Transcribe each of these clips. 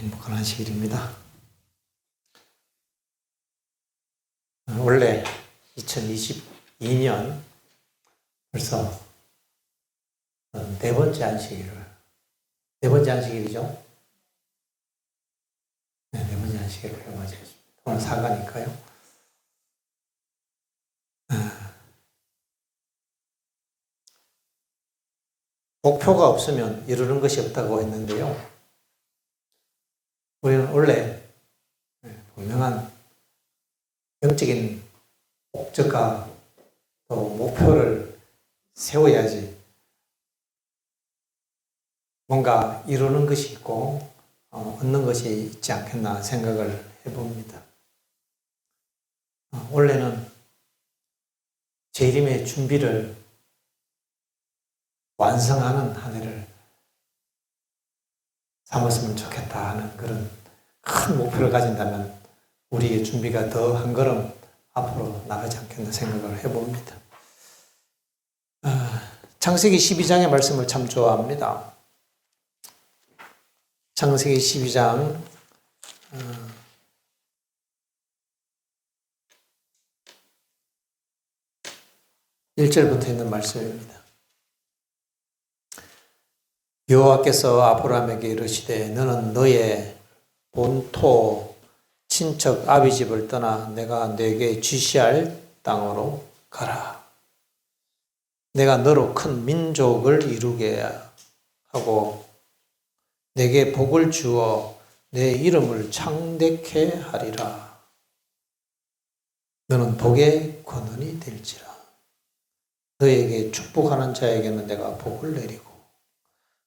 행복한 안식일입니다. 원래 2022년 벌써 네 번째 안식일이죠? 네, 네 번째 안식일을 맞이했습니다. 오늘 사과니까요. 목표가 없으면 이루는 것이 없다고 했는데요. 우리는 원래 분명한 영적인 목적과 또 목표를 세워야지 뭔가 이루는 것이 있고 얻는 것이 있지 않겠나 생각을 해봅니다. 원래는 재림의 준비를 완성하는 한 해를 삼았으면 좋겠다 하는 그런 큰 목표를 가진다면 우리의 준비가 더 한 걸음 앞으로 나가지 않겠나 생각을 해봅니다. 창세기 12장의 말씀을 참 좋아합니다. 창세기 12장 1절부터 있는 말씀입니다. 여호와께서 아브라함에게 이르시되 너는 너의 본토 친척 아비 집을 떠나 내가 네게 지시할 땅으로 가라. 내가 너로 큰 민족을 이루게 하고 내게 복을 주어 내 이름을 창대케 하리라. 너는 복의 권원이 될지라. 너에게 축복하는 자에게는 내가 복을 내리고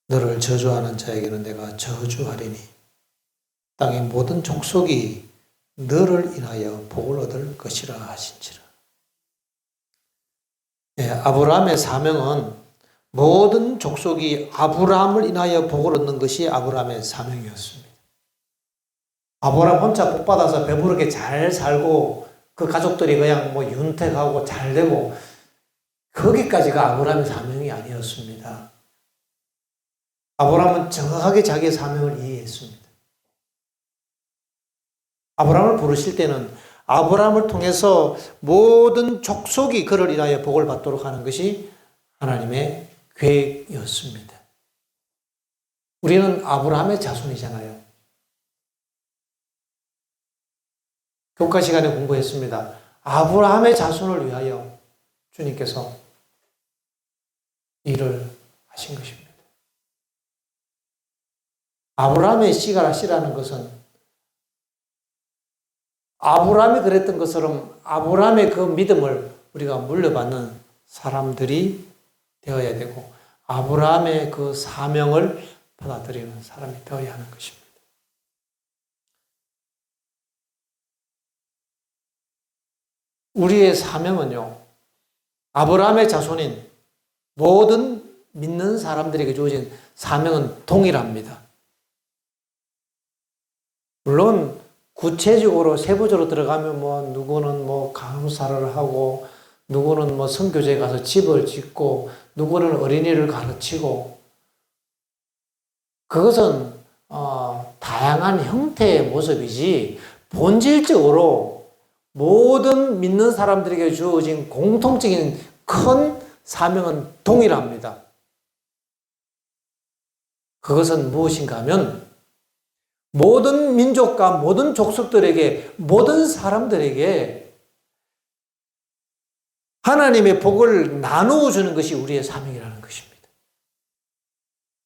너를 저주하는 자에게는 내가 저주하리니 땅의 모든 족속이 너를 인하여 복을 얻을 것이라 하신지라. 아브라함의 사명은 모든 족속이 아브라함을 인하여 복을 얻는 것이 아브라함의 사명이었습니다. 아브라함 혼자 복 받아서 배부르게 잘 살고 그 가족들이 그냥 윤택하고 잘 되고 거기까지가 아브라함의 사명이 아니었습니다. 아브라함은 정확하게 자기의 사명을 이해했습니다. 아브라함을 부르실 때는 아브라함을 통해서 모든 족속이 그를 인하여 복을 받도록 하는 것이 하나님의 계획이었습니다. 우리는 아브라함의 자손이잖아요. 교과 시간에 공부했습니다. 아브라함의 자손을 위하여 주님께서 일을 하신 것입니다. 아브라함의 씨라는 것은 아브라함이 그랬던 것처럼 아브라함의 그 믿음을 우리가 물려받는 사람들이 되어야 되고 아브라함의 그 사명을 받아들이는 사람이 되어야 하는 것입니다. 우리의 사명은요, 아브라함의 자손인 모든 믿는 사람들에게 주어진 사명은 동일합니다. 물론 구체적으로 세부적으로 들어가면 누구는 간호사를 하고 누구는 선교지에 가서 집을 짓고 누구는 어린이를 가르치고 그것은 다양한 형태의 모습이지 본질적으로 모든 믿는 사람들에게 주어진 공통적인 큰 사명은 동일합니다. 그것은 무엇인가 하면 모든 민족과 모든 족속들에게 모든 사람들에게 하나님의 복을 나누어 주는 것이 우리의 사명이라는 것입니다.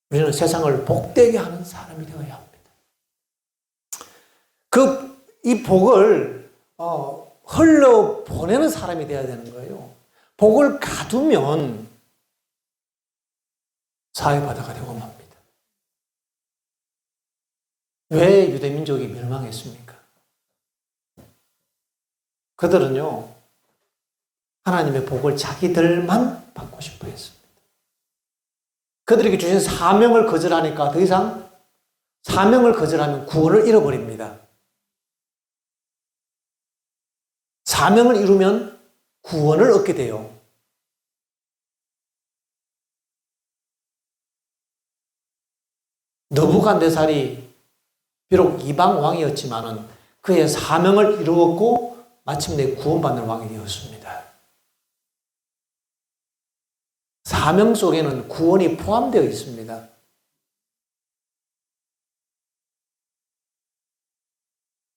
우리는 세상을 복되게 하는 사람이 되어야 합니다. 이 복을 흘러 보내는 사람이 되어야 되는 거예요. 복을 가두면 사회바다가 되고 맙니다. 왜 유대민족이 멸망했습니까? 그들은요, 하나님의 복을 자기들만 받고 싶어 했습니다. 그들에게 주신 사명을 거절하니까 더 이상 사명을 거절하면 구원을 잃어버립니다. 사명을 이루면 구원을 얻게 돼요. 느부갓네살이 비록 이방 왕이었지만은 그의 사명을 이루었고 마침내 구원받는 왕이 되었습니다. 사명 속에는 구원이 포함되어 있습니다.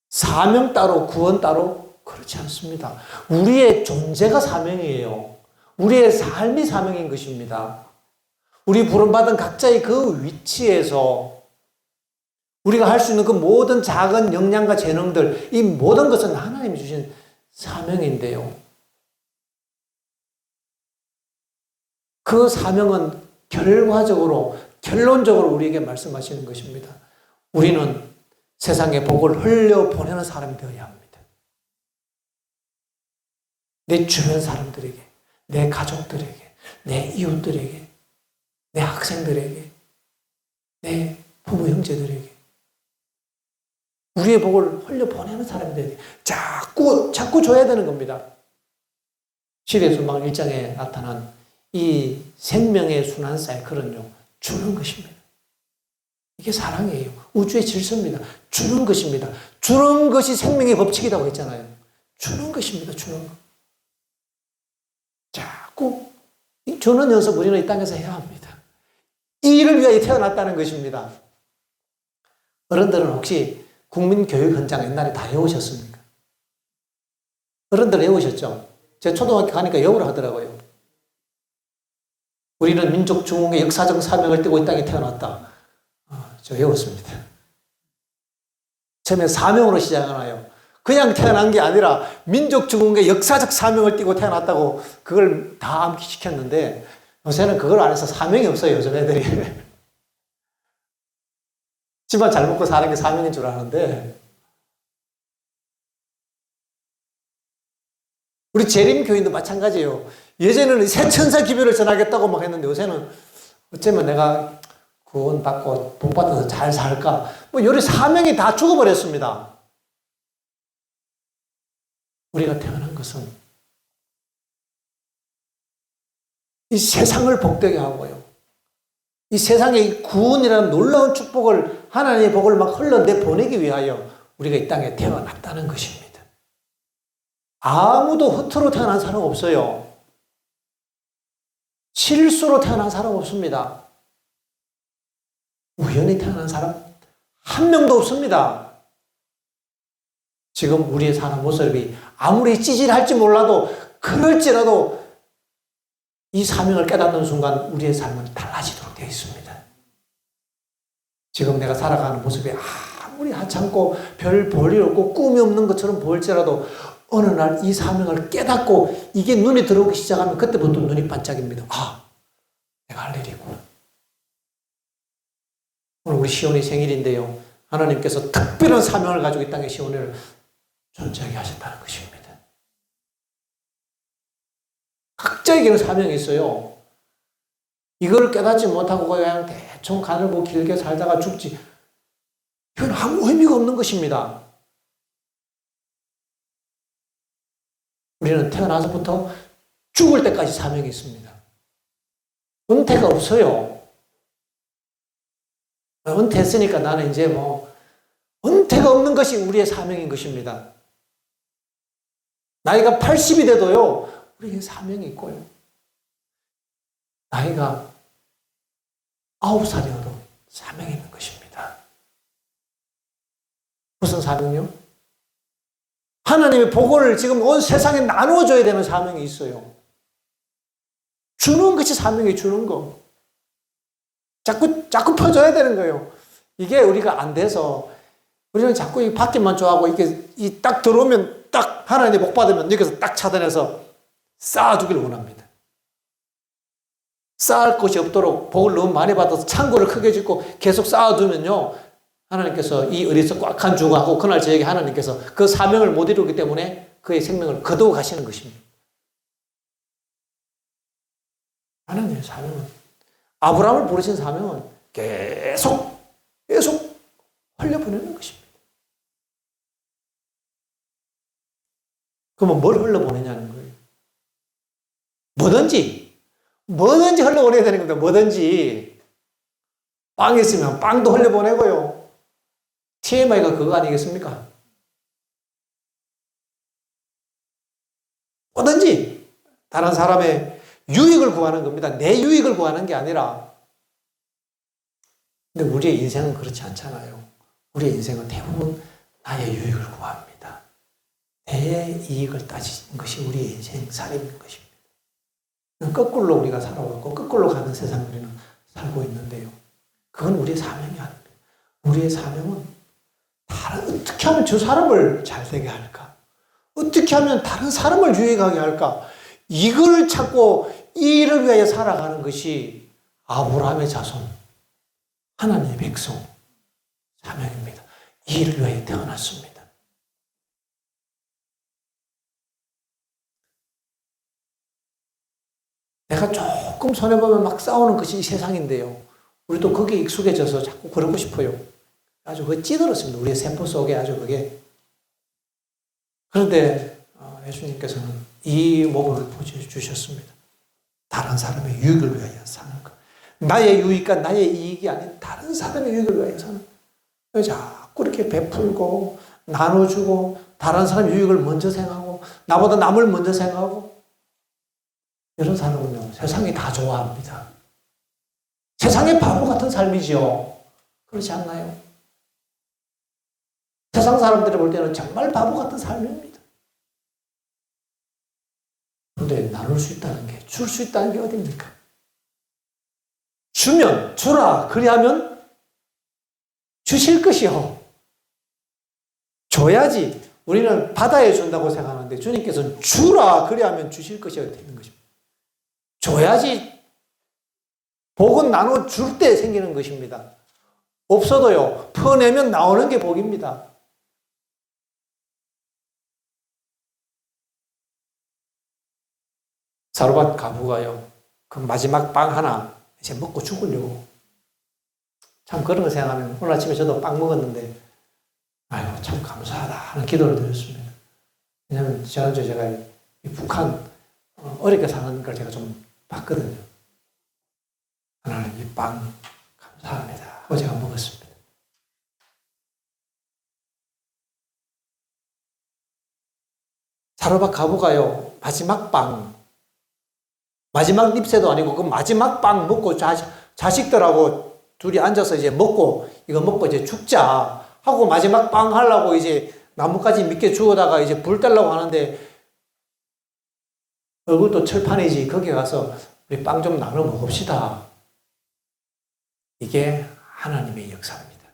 사명 따로 구원 따로 그렇지 않습니다. 우리의 존재가 사명이에요. 우리의 삶이 사명인 것입니다. 우리 부름받은 각자의 그 위치에서 우리가 할 수 있는 그 모든 작은 역량과 재능들, 이 모든 것은 하나님이 주신 사명인데요. 그 사명은 결론적으로 우리에게 말씀하시는 것입니다. 우리는 세상에 복을 흘려보내는 사람이 되어야 합니다. 내 주변 사람들에게, 내 가족들에게, 내 이웃들에게, 내 학생들에게, 내 부모 형제들에게 우리의 복을 흘려보내는 사람이 되어야 돼요. 자꾸 줘야 되는 겁니다. 시대의 순방 1장에 나타난 이 생명의 순환 사이클은요, 주는 것입니다. 이게 사랑이에요. 우주의 질서입니다. 주는 것입니다. 주는 것이 생명의 법칙이라고 했잖아요. 주는 것입니다. 주는 것. 자꾸 주는 연습 우리는 이 땅에서 해야 합니다. 이 일을 위하여 태어났다는 것입니다. 어른들은 혹시 국민교육 현장 옛날에 다 외우셨습니까? 어른들 외우셨죠? 제가 초등학교 가니까 영어를 하더라고요. 우리는 민족 중흥의 역사적 사명을 띠고 이 땅에 태어났다. 저 외웠습니다. 처음에 사명으로 시작하나요? 그냥 태어난 게 아니라 민족 중흥의 역사적 사명을 띠고 태어났다고 그걸 다 암기시켰는데 요새는 그걸 안 해서 사명이 없어요. 요즘 애들이. 집안 잘 먹고 사는 게 사명인 줄 아는데 우리 재림교인도 마찬가지예요. 예전에는 새 천사 기별을 전하겠다고 막 했는데 요새는 어쩌면 내가 구원받고 복받아서 잘 살까? 뭐 요리 사명이 다 죽어버렸습니다. 우리가 태어난 것은 이 세상을 복되게 하고요. 이 세상의 구원이라는 놀라운 축복을 하나님의 복을 막 흘러내보내기 위하여 우리가 이 땅에 태어났다는 것입니다. 아무도 허투루 태어난 사람 없어요. 실수로 태어난 사람 없습니다. 우연히 태어난 사람 한 명도 없습니다. 지금 우리의 사는 모습이 아무리 찌질할지 몰라도 그럴지라도 이 사명을 깨닫는 순간 우리의 삶은 달라지도록 되어 있습니다. 지금 내가 살아가는 모습이 아무리 하찮고 별 볼일 없고 꿈이 없는 것처럼 보일지라도 어느 날 이 사명을 깨닫고 이게 눈에 들어오기 시작하면 그때부터 눈이 반짝입니다. 내가 할 일이 있구나. 오늘 우리 시온이 생일인데요. 하나님께서 특별한 사명을 가지고 이 땅에 시온을 존재하게 하셨다는 것입니다. 각자에게는 사명이 있어요. 이걸 깨닫지 못하고 그냥 대충 가늘고 길게 살다가 죽지. 이건 아무 의미가 없는 것입니다. 우리는 태어나서부터 죽을 때까지 사명이 있습니다. 은퇴가 없어요. 은퇴했으니까 나는 이제 은퇴가 없는 것이 우리의 사명인 것입니다. 나이가 80이 돼도요, 우리에게 사명이 있고요. 나이가 9살이어도 사명이 있는 것입니다. 무슨 사명이요? 하나님의 복을 지금 온 세상에 나누어줘야 되는 사명이 있어요. 주는 것이 사명이 주는 거. 자꾸 퍼줘야 되는 거예요. 이게 우리가 안 돼서 우리는 자꾸 이 받기만 좋아하고 이게 딱 들어오면 딱 하나님의 복 받으면 여기서 딱 차단해서 쌓아두기를 원합니다. 쌓을 것이 없도록 복을 너무 많이 받아서 창고를 크게 짓고 계속 쌓아두면요, 하나님께서 이 어리석 꽉한 주고하고 그날 저에게 하나님께서 그 사명을 못 이루기 때문에 그의 생명을 거두어 가시는 것입니다. 하나님의 사명은, 아브라함을 부르신 사명은 계속 흘려보내는 것입니다. 그러면 뭘 흘려보내냐는 거예요. 뭐든지 흘려보내야 되는 겁니다. 뭐든지. 빵이 있으면 빵도 흘려보내고요. TMI가 그거 아니겠습니까? 뭐든지 다른 사람의 유익을 구하는 겁니다. 내 유익을 구하는 게 아니라. 근데 우리의 인생은 그렇지 않잖아요. 우리의 인생은 대부분 나의 유익을 구합니다. 내 이익을 따지는 것이 우리의 인생 살인 것입니다. 거꾸로 우리가 살아왔고 거꾸로 가는 세상을 우리는 살고 있는데요. 그건 우리의 사명이 아닙니다. 우리의 사명은 어떻게 하면 저 사람을 잘 되게 할까? 어떻게 하면 다른 사람을 유익하게 할까? 이걸 찾고 이 일을 위하여 살아가는 것이 아브라함의 자손, 하나님의 백성 사명입니다. 이 일을 위하여 태어났습니다. 내가 조금 손해보면 막 싸우는 것이 이 세상인데요. 우리도 거기에 익숙해져서 자꾸 그러고 싶어요. 아주 그게 찌들었습니다. 우리의 세포 속에 아주 그게. 그런데 예수님께서는 이 모범을 보여주셨습니다. 다른 사람의 유익을 위하여 사는 것. 나의 유익과 나의 이익이 아닌 다른 사람의 유익을 위하여 사는 것. 자꾸 이렇게 베풀고 나눠주고 다른 사람의 유익을 먼저 생각하고 나보다 남을 먼저 생각하고 이런 사람은요, 세상이 다 좋아합니다. 세상의 바보 같은 삶이지요. 그렇지 않나요? 세상 사람들이 볼 때는 정말 바보 같은 삶입니다. 그런데 나눌 수 있다는 게, 줄 수 있다는 게 어딥니까? 주면 주라 그리하면 주실 것이요. 줘야지. 우리는 받아야 준다고 생각하는데 주님께서는 주라 그리하면 주실 것이요 되는 것입니다. 줘야지. 복은 나눠줄 때 생기는 것입니다. 없어도요, 퍼내면 나오는 게 복입니다. 사르밧 가부가요, 그 마지막 빵 하나 이제 먹고 죽으려고. 참 그런 거 생각하면 오늘 아침에 저도 빵 먹었는데, 아유, 참 감사하다 하는 기도를 드렸습니다. 왜냐하면 지난주에 제가 이 북한 어렵게 사는 걸 제가 좀 봤거든요. 하나님 이 빵 감사합니다 하고 제가 먹었습니다. 사르밧 가부가요, 마지막 빵, 마지막 잎새도 아니고 그 마지막 빵 먹고 자식들하고 둘이 앉아서 이제 이거 먹고 이제 죽자 하고 마지막 빵 하려고 이제 나뭇가지 밑에 주워다가 이제 불 떼려고 하는데 얼굴도 철판이지. 거기 가서 우리 빵 좀 나눠 먹읍시다. 이게 하나님의 역사입니다.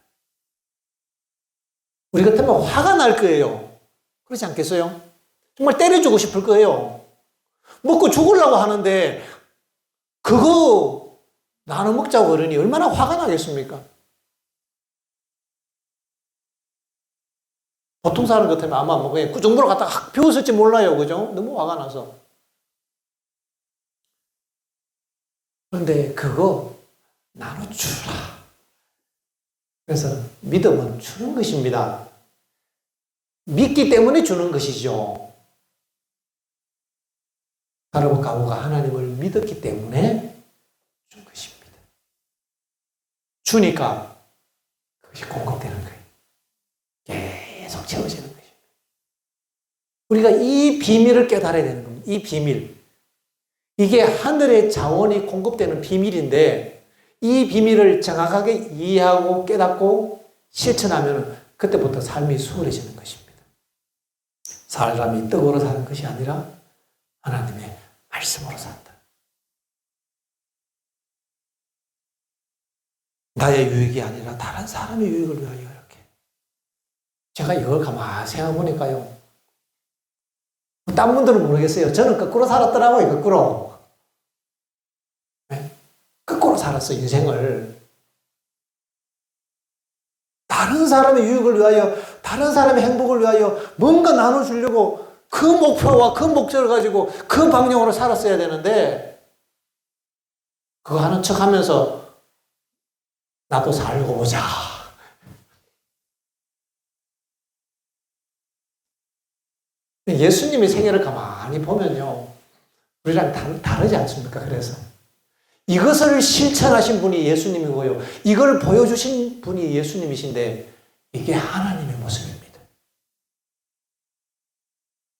우리 같으면 화가 날 거예요. 그렇지 않겠어요? 정말 때려주고 싶을 거예요. 먹고 죽으려고 하는데 그거 나눠 먹자고 그러니 얼마나 화가 나겠습니까? 보통 사람 같으면 아마 뭐 그냥 그 정도로 갖다가 확 비웠을지 몰라요. 그죠? 너무 화가 나서. 그런데 그거 나눠주라. 그래서 믿음은 주는 것입니다. 믿기 때문에 주는 것이죠. 사르밧 가부가 하나님을 믿었기 때문에 준 것입니다. 주니까 그것이 공급되는 거예요. 계속 채워지는 것입니다. 우리가 이 비밀을 깨달아야 되는 겁니다. 이 비밀. 이게 하늘의 자원이 공급되는 비밀인데 이 비밀을 정확하게 이해하고 깨닫고 실천하면 그때부터 삶이 수월해지는 것입니다. 사람이 떡으로 사는 것이 아니라 하나님의 말씀으로 산다. 나의 유익이 아니라 다른 사람의 유익을 위하여 이렇게. 제가 이걸 가만히 생각해보니까요, 딴 분들은 모르겠어요. 저는 거꾸로 살았더라고요. 거꾸로. 네? 거꾸로 살았어, 인생을. 다른 사람의 유익을 위하여, 다른 사람의 행복을 위하여 뭔가 나눠주려고 그 목표와 그 목적을 가지고 그 방향으로 살았어야 되는데 그거 하는 척 하면서 나도 살고 보자. 예수님의 생애를 가만히 보면요, 우리랑 다르지 않습니까? 그래서 이것을 실천하신 분이 예수님이고요, 이걸 보여주신 분이 예수님이신데 이게 하나님의 모습입니다.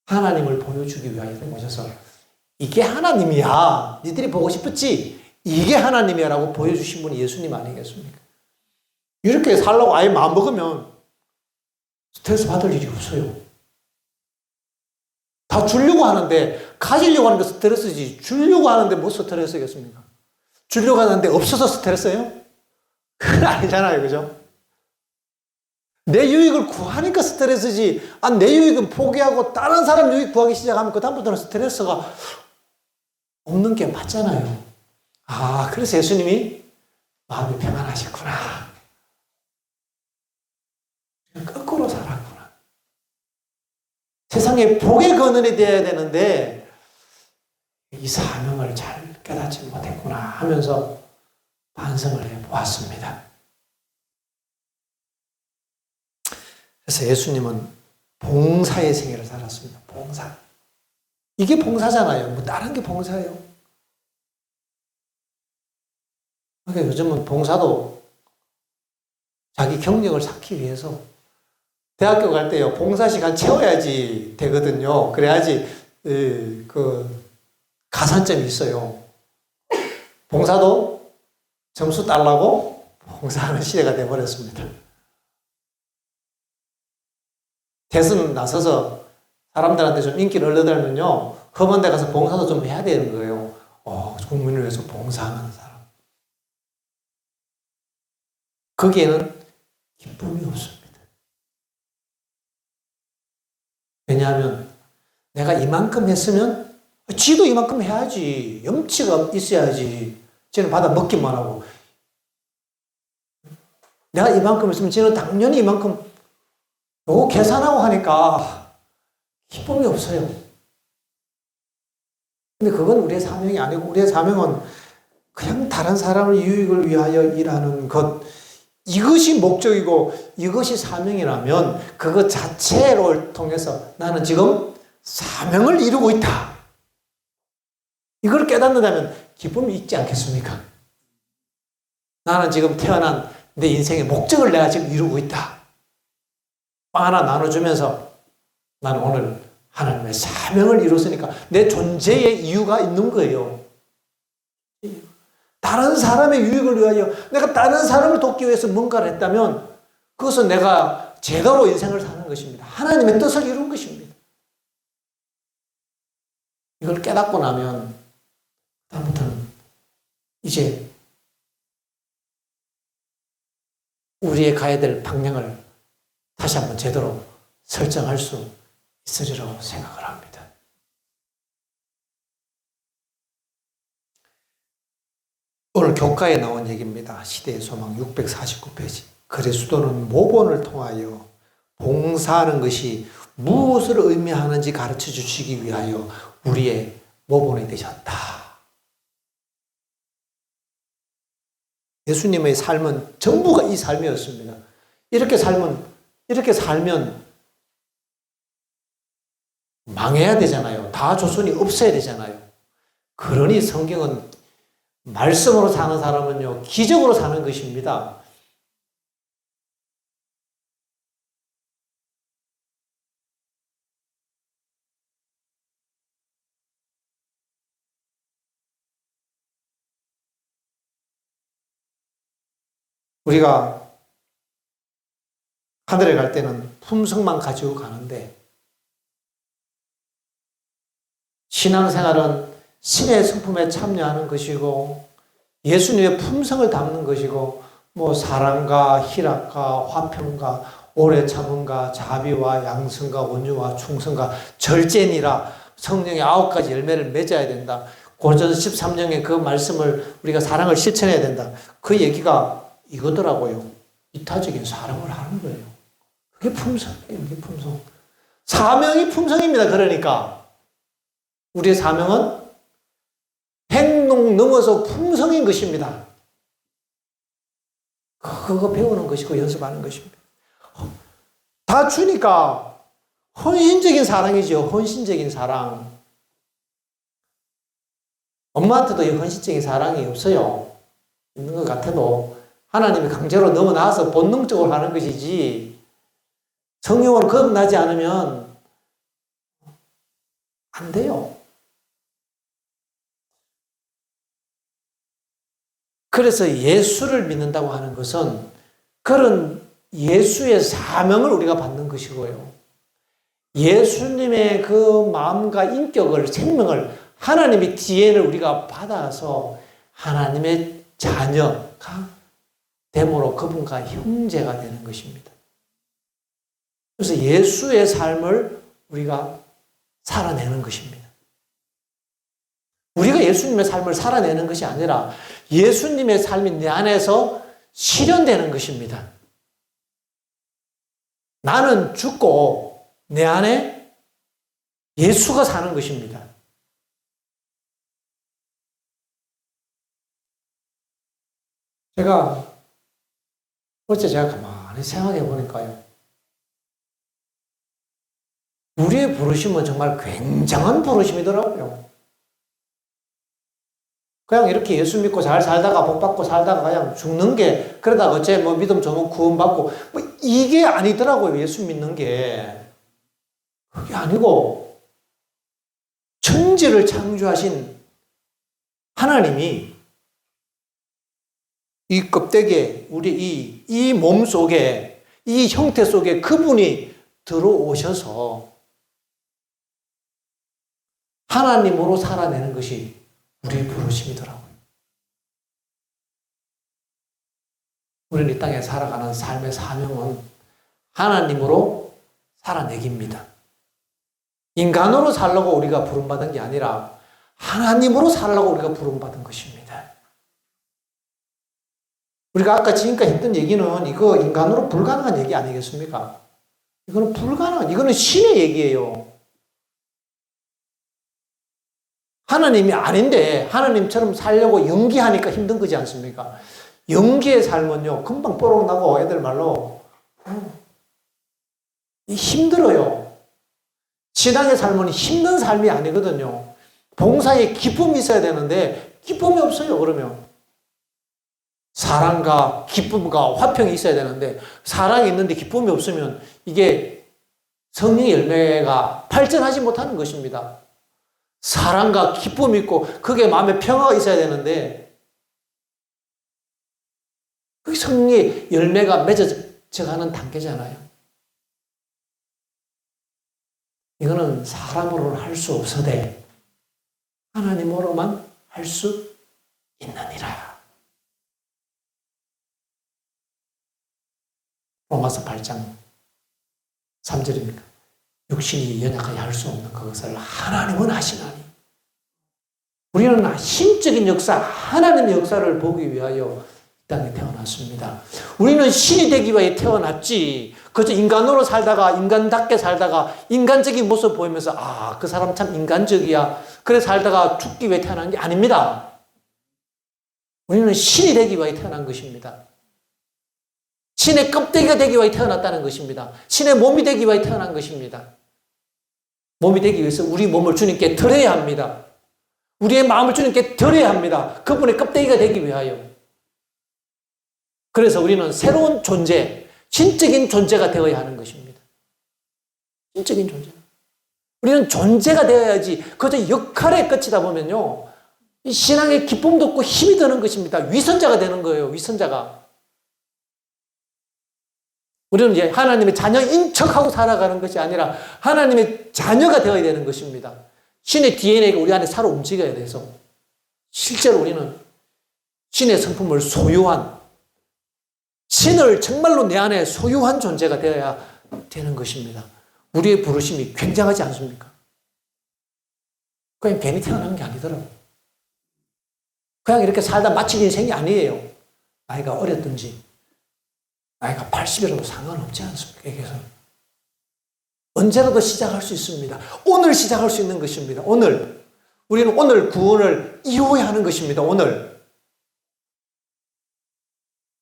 하나님을 보여주기 위하여 오셔서 이게 하나님이야. 니들이 보고 싶었지? 이게 하나님이야 라고 보여주신 분이 예수님 아니겠습니까? 이렇게 살라고 아예 마음먹으면 스트레스 받을 일이 없어요. 다 주려고 하는데, 가지려고 하는 게 스트레스지, 주려고 하는데 뭐 스트레스겠습니까? 주려고 하는데 없어서 스트레스예요? 그건 아니잖아요. 그죠? 내 유익을 구하니까 스트레스지, 내 유익은 포기하고 다른 사람 유익 구하기 시작하면 그다음부터는 스트레스가 없는 게 맞잖아요. 그래서 예수님이 마음이 평안하셨구나. 거꾸로 살았구나. 세상에 복의 근원이 되어야 되는데 이 사명을 잘 깨닫지 못했구나 하면서 반성을 해보았습니다. 그래서 예수님은 봉사의 생애를 살았습니다. 봉사. 이게 봉사잖아요. 뭐 다른 게 봉사예요. 그러니까 요즘은 봉사도 자기 경력을 쌓기 위해서 대학교 갈 때요, 봉사 시간 채워야지 되거든요. 그래야지 그 가산점이 있어요. 봉사도 점수 달라고 봉사하는 시대가 되어버렸습니다. 대선 나서서 사람들한테 좀 인기를 얻으려면요, 험한 데 가서 봉사도 좀 해야 되는 거예요. 국민을 위해서 봉사하는 사람. 거기에는 기쁨이 없습니다. 왜냐하면 내가 이만큼 했으면 지도 이만큼 해야지. 염치가 있어야지. 쟤는 받아 먹기만 하고. 내가 이만큼 했으면 쟤는 당연히 이만큼 요거 계산하고 하니까 기쁨이 없어요. 근데 그건 우리의 사명이 아니고, 우리의 사명은 그냥 다른 사람의 유익을 위하여 일하는 것, 이것이 목적이고 이것이 사명이라면 그것 자체를 통해서 나는 지금 사명을 이루고 있다. 이걸 깨닫는다면 기쁨이 있지 않겠습니까? 나는 지금 태어난 내 인생의 목적을 내가 지금 이루고 있다. 빵 하나 나눠주면서 나는 오늘 하나님의 사명을 이뤘으니까 내 존재의 이유가 있는 거예요. 다른 사람의 유익을 위하여 내가 다른 사람을 돕기 위해서 뭔가를 했다면 그것은 내가 제대로 인생을 사는 것입니다. 하나님의 뜻을 이룬 것입니다. 이걸 깨닫고 나면 다음부터는 이제 우리의 가야 될 방향을 다시 한번 제대로 설정할 수 있으리라고 생각을 합니다. 오늘 교과에 나온 얘기입니다. 시대의 소망 649페이지. 그리스도는 모본을 통하여 봉사하는 것이 무엇을 의미하는지 가르쳐 주시기 위하여 우리의 모본이 되셨다. 예수님의 삶은 전부가 이 삶이었습니다. 이렇게 살면 망해야 되잖아요. 다 조선이 없어야 되잖아요. 그러니 성경은 말씀으로 사는 사람은요, 기적으로 사는 것입니다. 우리가 하늘에 갈 때는 품성만 가지고 가는데, 신앙생활은 신의 성품에 참여하는 것이고 예수님의 품성을 담는 것이고 뭐 사랑과 희락과 화평과 오래 참음과 자비와 양성과 온유와 충성과 절제니라 성령의 9가지 열매를 맺어야 된다. 고린도서 13장의 그 말씀을 우리가 사랑을 실천해야 된다. 그 얘기가 이거더라고요. 이타적인 사랑을 하는 거예요. 그게 품성이에요. 그게 품성. 사명이 품성입니다. 그러니까 우리의 사명은 행동 넘어서 품성인 것입니다. 그거 배우는 것이고 연습하는 것입니다. 다 주니까 헌신적인 사랑이죠. 헌신적인 사랑. 엄마한테도 이 헌신적인 사랑이 없어요. 있는 것 같아도 하나님이 강제로 넘어나와서 본능적으로 하는 것이지 성령으로 거듭나지 않으면 안 돼요. 그래서 예수를 믿는다고 하는 것은 그런 예수의 사명을 우리가 받는 것이고요. 예수님의 그 마음과 인격을, 생명을, 하나님의 DNA를 우리가 받아서 하나님의 자녀가 됨으로 그분과 형제가 되는 것입니다. 그래서 예수의 삶을 우리가 살아내는 것입니다. 우리가 예수님의 삶을 살아내는 것이 아니라 예수님의 삶이 내 안에서 실현되는 것입니다. 나는 죽고 내 안에 예수가 사는 것입니다. 어제 제가 가만히 생각해 보니까요. 우리의 부르심은 정말 굉장한 부르심이더라고요. 그냥 이렇게 예수 믿고 잘 살다가 복 받고 살다가 그냥 죽는 게, 그러다가 어째 뭐 믿음 좋으면 구원 받고, 뭐 이게 아니더라고요. 예수 믿는 게. 그게 아니고, 천지를 창조하신 하나님이 이 껍데기에, 우리 이 몸 속에, 이 형태 속에 그분이 들어오셔서 하나님으로 살아내는 것이 우리의 부르심이더라고요. 우리는 이 땅에 살아가는 삶의 사명은 하나님으로 살아내기입니다. 인간으로 살려고 우리가 부름받은 게 아니라 하나님으로 살려고 우리가 부름받은 것입니다. 우리가 아까 지금까지 했던 얘기는 이거 인간으로 불가능한 얘기 아니겠습니까? 이거는 신의 얘기예요. 하나님이 아닌데 하나님처럼 살려고 연기하니까 힘든 거지 않습니까? 연기의 삶은요, 금방 뽀록 나고 애들 말로 힘들어요. 신앙의 삶은 힘든 삶이 아니거든요. 봉사에 기쁨이 있어야 되는데 기쁨이 없어요. 그러면 사랑과 기쁨과 화평이 있어야 되는데 사랑이 있는데 기쁨이 없으면 이게 성령의 열매가 발전하지 못하는 것입니다. 사랑과 기쁨이 있고 그게 마음에 평화가 있어야 되는데 그게 성령의 열매가 맺어져가는 단계잖아요. 이거는 사람으로는 할 수 없어도 하나님으로만 할 수 있느니라. 로마서 8장 3절입니까? 육신이 연약하게 할 수 없는 그것을 하나님은 하시나니. 우리는 신적인 역사, 하나님의 역사를 보기 위하여 이 땅에 태어났습니다. 우리는 신이 되기 위해 태어났지. 그저 인간으로 살다가, 인간답게 살다가, 인간적인 모습 보이면서, 아, 그 사람 참 인간적이야. 그래 살다가 죽기 위해 태어난 게 아닙니다. 우리는 신이 되기 위해 태어난 것입니다. 신의 껍데기가 되기 위해 태어났다는 것입니다. 신의 몸이 되기 위해 태어난 것입니다. 몸이 되기 위해서 우리 몸을 주님께 드려야 합니다. 우리의 마음을 주님께 드려야 합니다. 그분의 껍데기가 되기 위하여. 그래서 우리는 새로운 존재, 신적인 존재가 되어야 하는 것입니다. 신적인 존재. 우리는 존재가 되어야지 그저 역할의 끝이다 보면요, 이 신앙의 기쁨도 없고 힘이 드는 것입니다. 위선자가 되는 거예요. 위선자가. 우리는 이제 하나님의 자녀인 척하고 살아가는 것이 아니라 하나님의 자녀가 되어야 되는 것입니다. 신의 DNA가 우리 안에 살아 움직여야 돼서 실제로 우리는 신의 성품을 소유한, 신을 정말로 내 안에 소유한 존재가 되어야 되는 것입니다. 우리의 부르심이 굉장하지 않습니까? 그냥 괜히 태어난 게 아니더라고요. 그냥 이렇게 살다 마친 인생이 아니에요. 나이가 어렸든지 나이가 80이라도 상관없지 않습니까? 여기서 언제라도 시작할 수 있습니다. 오늘 시작할 수 있는 것입니다. 오늘. 우리는 오늘 구원을 이루어야 하는 것입니다. 오늘.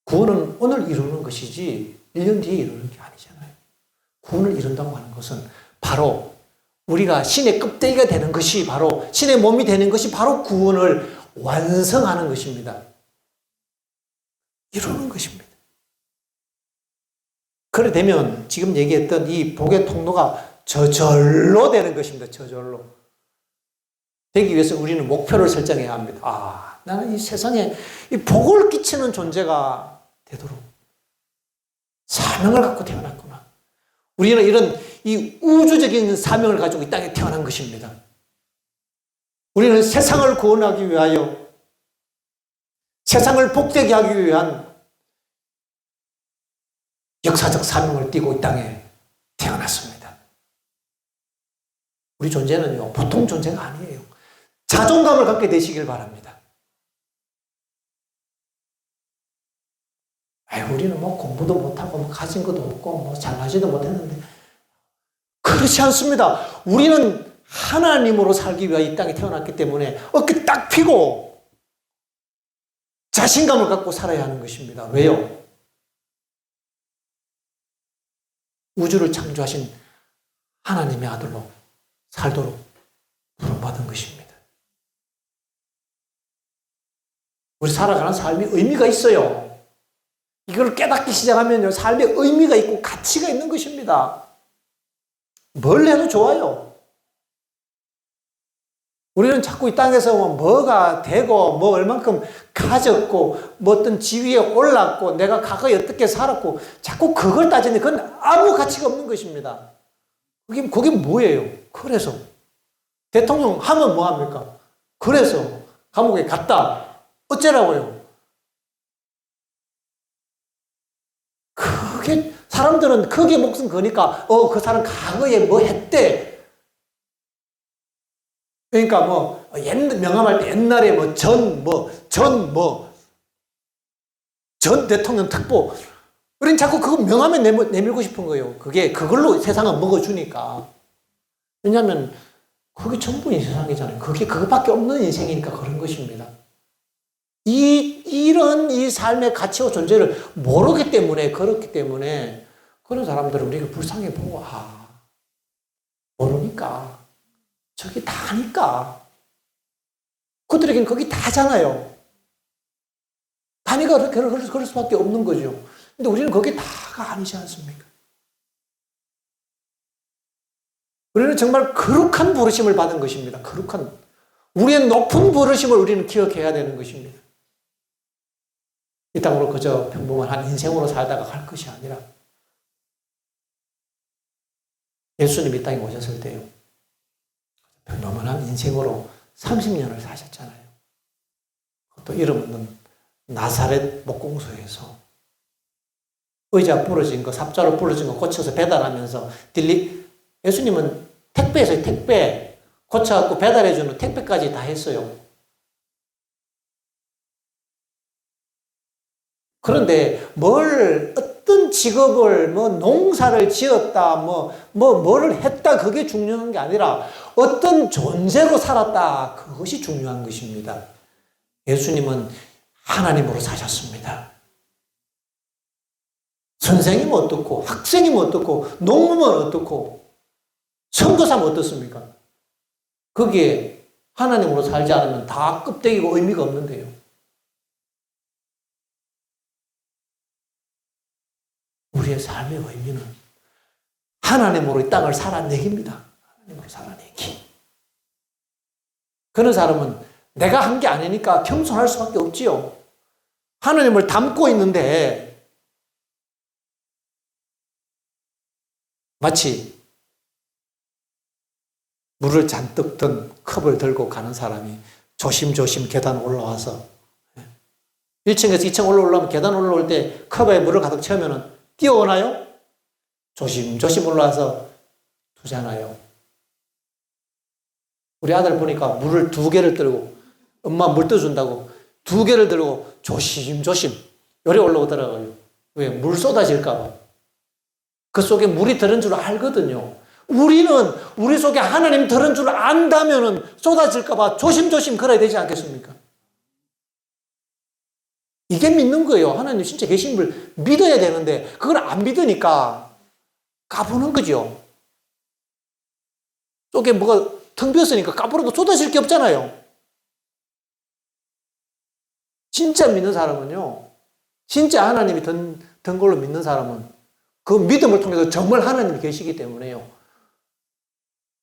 구원은 오늘 이루는 것이지 1년 뒤에 이루는 게 아니잖아요. 구원을 이룬다고 하는 것은 바로 우리가 신의 껍데기가 되는 것이, 바로 신의 몸이 되는 것이 바로 구원을 완성하는 것입니다. 이루는 것입니다. 그래 되면 지금 얘기했던 이 복의 통로가 저절로 되는 것입니다. 저절로. 되기 위해서 우리는 목표를 설정해야 합니다. 아, 나는 이 세상에 이 복을 끼치는 존재가 되도록 사명을 갖고 태어났구나. 우리는 이런 이 우주적인 사명을 가지고 이 땅에 태어난 것입니다. 우리는 세상을 구원하기 위하여, 세상을 복되게 하기 위한 역사적 사명을 띠고 이 땅에 태어났습니다. 우리 존재는요, 보통 존재가 아니에요. 자존감을 갖게 되시길 바랍니다. 우리는 뭐 공부도 못하고 뭐 가진 것도 없고 뭐 잘나지도 못했는데, 그렇지 않습니다. 우리는 하나님으로 살기 위해 이 땅에 태어났기 때문에 어깨 딱 펴고 자신감을 갖고 살아야 하는 것입니다. 왜요? 우주를 창조하신 하나님의 아들로 살도록 부름받은 것입니다. 우리 살아가는 삶이 의미가 있어요. 이걸 깨닫기 시작하면요, 삶에 의미가 있고 가치가 있는 것입니다. 뭘 해도 좋아요. 우리는 자꾸 이 땅에서 뭐가 되고, 뭐 얼만큼 가졌고, 뭐 어떤 지위에 올랐고, 내가 과거에 어떻게 살았고, 자꾸 그걸 따지는데 그건 아무 가치가 없는 것입니다. 그게 뭐예요? 그래서 대통령 하면 뭐합니까? 그래서 감옥에 갔다. 어째라고요? 사람들은 크게 목숨 거니까, 그 사람 과거에 뭐 했대. 그러니까 명함할 때 옛날에 전 대통령 특보. 우린 자꾸 그거 명함에 내밀고 싶은 거예요. 그걸로 세상은 먹어주니까. 왜냐하면 그게 전부 이 세상이잖아요. 그것밖에 없는 인생이니까 그런 것입니다. 이런 이 삶의 가치와 존재를 모르기 때문에, 그렇기 때문에 그런 사람들은 우리가 불쌍해 보고, 모르니까. 저기 다니까. 그들에겐 거기 다잖아요. 다니까 그럴 수밖에 없는 거죠. 근데 우리는 거기 다가 아니지 않습니까? 우리는 정말 거룩한 부르심을 받은 것입니다. 우리의 높은 부르심을 우리는 기억해야 되는 것입니다. 이 땅으로 그저 평범한 인생으로 살다가 갈 것이 아니라, 예수님이 이 땅에 오셨을 때요, 평범한 인생으로 30년을 사셨잖아요. 그것도 이름 없는 나사렛 목공소에서 의자 부러진 거, 삽자로 부러진 거 고쳐서 배달하면서 예수님은 택배에서 택배 고쳐갖고 배달해주는 택배까지 다 했어요. 그런데 어떤 직업을, 농사를 지었다, 뭐를 했다, 그게 중요한 게 아니라 어떤 존재로 살았다, 그것이 중요한 것입니다. 예수님은 하나님으로 사셨습니다. 선생님은 어떻고, 학생이면 어떻고, 농부면 어떻고, 선교사면 어떻습니까? 거기에 하나님으로 살지 않으면 다 껍데기고 의미가 없는데요. 우리의 삶의 의미는 하나님으로 이 땅을 살아내기입니다. 하나님으로 살아내기. 그런 사람은 내가 한 게 아니니까 겸손할 수밖에 없지요. 하나님을 닮고 있는데 마치 물을 잔뜩 든 컵을 들고 가는 사람이 조심조심 계단 올라와서 1층에서 2층 올라오려면 계단 올라올 때 컵에 물을 가득 채우면 뛰어오나요? 조심조심 올라와서 두잖아요. 우리 아들 보니까 물을 2개를 들고, 엄마 물 떠준다고 2개를 들고 조심조심 요리 올라오더라고요. 왜? 물 쏟아질까봐. 그 속에 물이 들은 줄 알거든요. 우리는 우리 속에 하나님 들은 줄 안다면 쏟아질까봐 조심조심 걸어야 되지 않겠습니까? 이게 믿는 거예요. 하나님 진짜 계신 걸 믿어야 되는데 그걸 안 믿으니까 까부는 거죠. 속에 뭐가 텅 비었으니까 까불어도 쏟아질 게 없잖아요. 진짜 믿는 사람은요, 진짜 하나님이 든 걸로 믿는 사람은 그 믿음을 통해서 정말 하나님이 계시기 때문에요.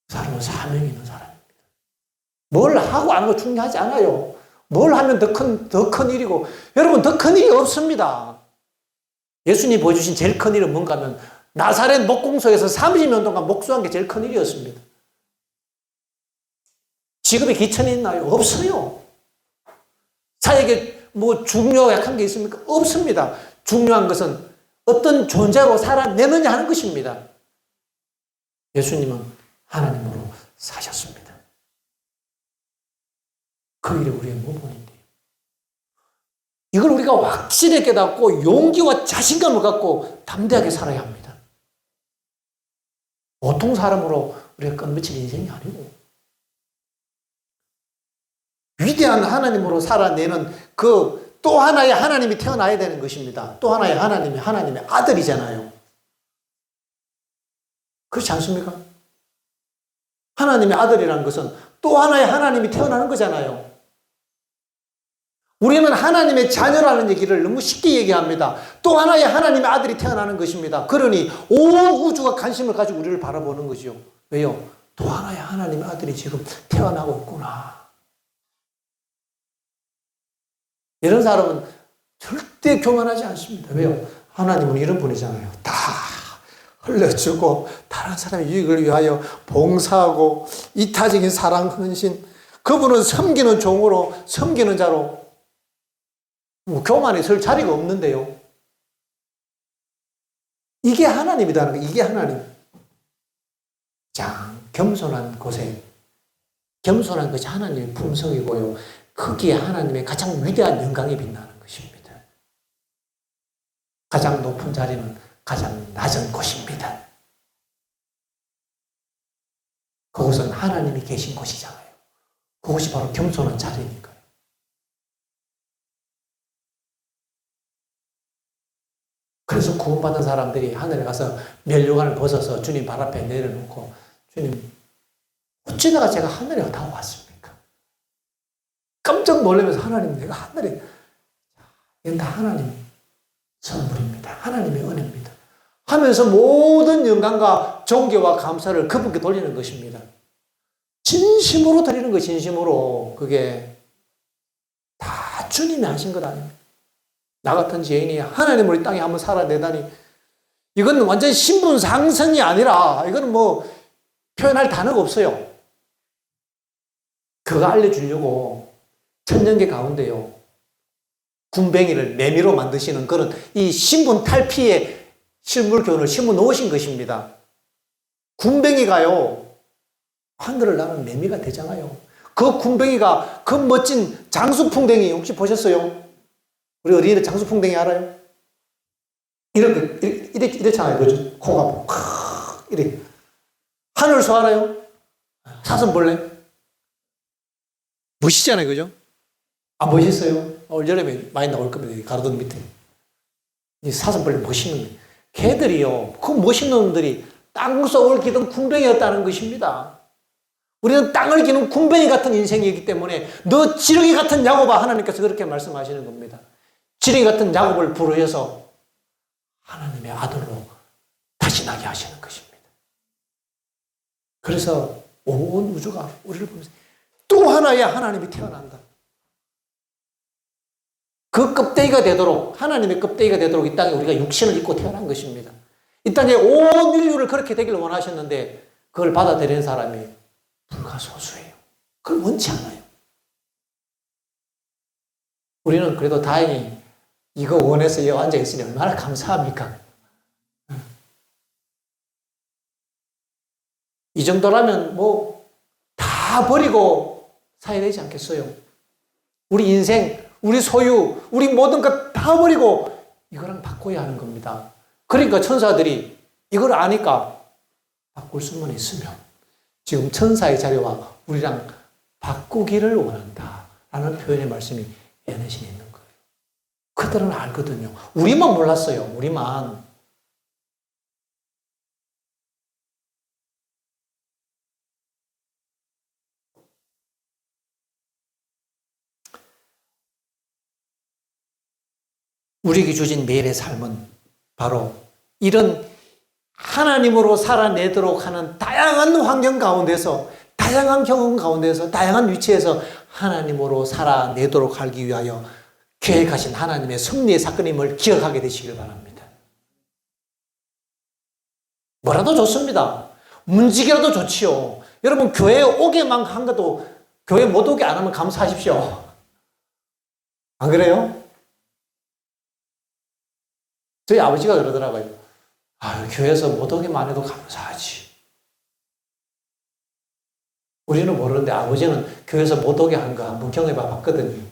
그 사람은 사명이 있는 사람입니다. 뭘 하고 안 하고 중요하지 않아요. 뭘 하면 더 큰 일이고, 여러분, 더 큰 일이 없습니다. 예수님이 보여주신 제일 큰 일은 뭔가 하면 나사렛 목공소에서 30년 동안 목수한 게 제일 큰 일이었습니다. 직업에 기천이 있나요? 없어요. 사역에 뭐 중요 약한 게 있습니까? 없습니다. 중요한 것은 어떤 존재로 살아내느냐 하는 것입니다. 예수님은 하나님으로 사셨습니다. 그 일이 우리의 모본인데요. 이걸 우리가 확실히 깨닫고 용기와 자신감을 갖고 담대하게 살아야 합니다. 보통 사람으로 우리가 끝맺힐 인생이 아니고 위대한 하나님으로 살아내는 그 또 하나의 하나님이 태어나야 되는 것입니다. 또 하나의 하나님이 하나님의 아들이잖아요. 그렇지 않습니까? 하나님의 아들이라는 것은 또 하나의 하나님이 태어나는 거잖아요. 우리는 하나님의 자녀라는 얘기를 너무 쉽게 얘기합니다. 또 하나의 하나님의 아들이 태어나는 것입니다. 그러니 온 우주가 관심을 가지고 우리를 바라보는 거죠. 왜요? 또 하나의 하나님의 아들이 지금 태어나고 있구나. 이런 사람은 절대 교만하지 않습니다. 왜요? 하나님은 이런 분이잖아요. 다 흘려주고 다른 사람의 유익을 위하여 봉사하고 이타적인 사랑 헌신. 그분은 섬기는 종으로 섬기는 자로 교만에 설 자리가 없는데요. 이게 하나님이라는 거예요. 이게 하나님. 자, 겸손한 곳에 겸손한 것이 하나님의 품성이고요. 거기에 하나님의 가장 위대한 영광이 빛나는 것입니다. 가장 높은 자리는 가장 낮은 곳입니다. 그곳은 하나님이 계신 곳이잖아요. 그곳이 바로 겸손한 자리니까요. 그래서 구원받은 사람들이 하늘에 가서 면류관을 벗어서 주님 발 앞에 내려놓고 주님, 어찌다가 제가 하늘에 다 왔습니까? 깜짝 놀라면서 하나님, 내가 하늘에, 이건 다 하나님 선물입니다. 하나님의 은혜입니다. 하면서 모든 영광과 존귀와 감사를 그분께 돌리는 것입니다. 진심으로 드리는 거, 진심으로. 그게 다 주님이 하신 것 아닙니까? 나 같은 죄인이 하나님으로 이 땅에 한번 살아내다니, 이건 완전 신분 상승이 아니라, 이건 뭐 표현할 단어가 없어요. 그거 알려주려고 천년계 가운데요, 군뱅이를 매미로 만드시는 그런 이 신분 탈피의 실물교훈을 심어 놓으신 것입니다. 군뱅이가요, 하늘을 나는 매미가 되잖아요. 그 군뱅이가 그 멋진 장수풍뎅이 혹시 보셨어요? 우리 어린이들 장수풍뎅이 알아요? 이렇잖아요. 그죠? 코가 이렇게. 하늘소 알아요? 사슴벌레? 멋있잖아요. 그죠? 안 멋있어요? 올 여름에 많이 나올 겁니다. 가로등 밑에. 이 사슴벌레 멋있는 거예요. 걔들이요, 그 멋있는 놈들이 땅속을 기던 군뱅이였다는 것입니다. 우리는 땅을 기는 군뱅이 같은 인생이기 때문에 너 지렁이 같은 야곱아, 하나님께서 그렇게 말씀하시는 겁니다. 지렁이 같은 야곱을 부르셔서 하나님의 아들로 다시 나게 하시는 것입니다. 그래서 온 우주가 우리를 보면서 또 하나의 하나님이 태어난다. 그 껍데기가 되도록, 하나님의 껍데기가 되도록 이 땅에 우리가 육신을 입고 태어난 것입니다. 이 땅에 온 인류를 그렇게 되기를 원하셨는데 그걸 받아들이는 사람이 불가소수예요. 그걸 원치 않아요. 우리는 그래도 다행히 이거 원해서 여기 앉아있으니 얼마나 감사합니까? 이 정도라면 뭐 다 버리고 사야 되지 않겠어요? 우리 인생, 우리 소유, 우리 모든 것 다 버리고 이거랑 바꿔야 하는 겁니다. 그러니까 천사들이 이걸 아니까 바꿀 수만 있으면 지금 천사의 자리와 우리랑 바꾸기를 원한다 라는 표현의 말씀이 에너지에 있는 거예요. 그들은 알거든요. 우리만 몰랐어요. 우리만. 우리에게 주신 매일의 삶은 바로 이런 하나님으로 살아내도록 하는 다양한 환경 가운데서, 다양한 경험 가운데서, 다양한 위치에서 하나님으로 살아내도록 하기 위하여 계획하신 하나님의 섭리의 사건임을 기억하게 되시길 바랍니다. 뭐라도 좋습니다. 문지기라도 좋지요. 여러분, 교회에 오게만 한 것도 교회 못 오게 안 하면 감사하십시오. 안 그래요? 저희 아버지가 그러더라고요. 교회에서 못 오게만 해도 감사하지. 우리는 모르는데 아버지는 교회에서 못 오게 한 거 한번 경험해 봤거든요.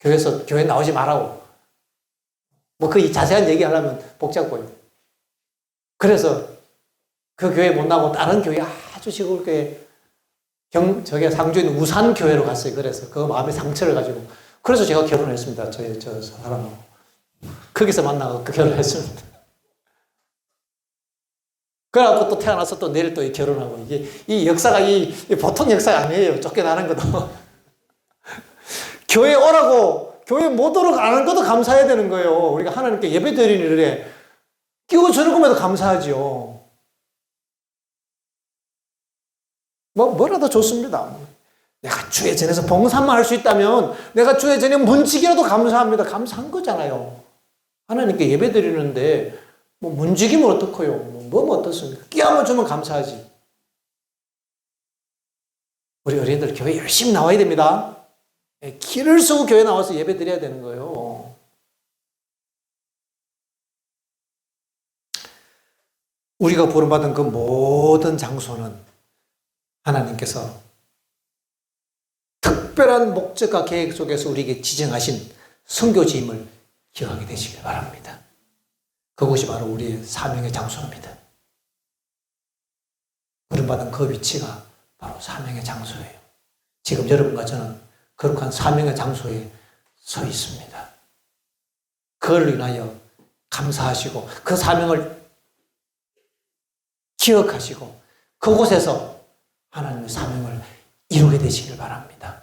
교회 나오지 말라고. 그 자세한 얘기 하려면 복잡고요. 그래서 그 교회 못 나오고 다른 교회, 아주 시골 교회, 저기 상주에 있는 우산교회로 갔어요. 그래서 그 마음에 상처를 가지고. 그래서 제가 결혼했습니다. 저 사람하고. 거기서 만나고 결혼했습니다. 그래갖고 또 태어나서 또 내일 또 결혼하고. 이 역사가 보통 역사가 아니에요. 쫓겨나는 것도. 교회 오라고, 교회 못 오라고 안 한 것도 감사해야 되는 거예요. 우리가 하나님께 예배 드리는 일에 끼워주는 것에도 감사하죠. 뭐라도 좋습니다. 내가 주의 전에서 봉사만 할 수 있다면, 내가 주의 전에 문지기라도 감사합니다. 감사한 거잖아요. 하나님께 예배 드리는데, 문지기면 어떡해요? 뭐 어떻습니까? 끼워만 주면 감사하지. 우리 어린이들 교회 열심히 나와야 됩니다. 기를 쓰고 교회 나와서 예배 드려야 되는 거예요. 우리가 부름받은 그 모든 장소는 하나님께서 특별한 목적과 계획 속에서 우리에게 지정하신 선교지임을 기억하게 되시길 바랍니다. 그곳이 바로 우리의 사명의 장소입니다. 부름받은 그 위치가 바로 사명의 장소예요. 지금 여러분과 저는 거룩한 사명의 장소에 서 있습니다. 그걸 인하여 감사하시고 그 사명을 기억하시고 그곳에서 하나님의 사명을 이루게 되시길 바랍니다.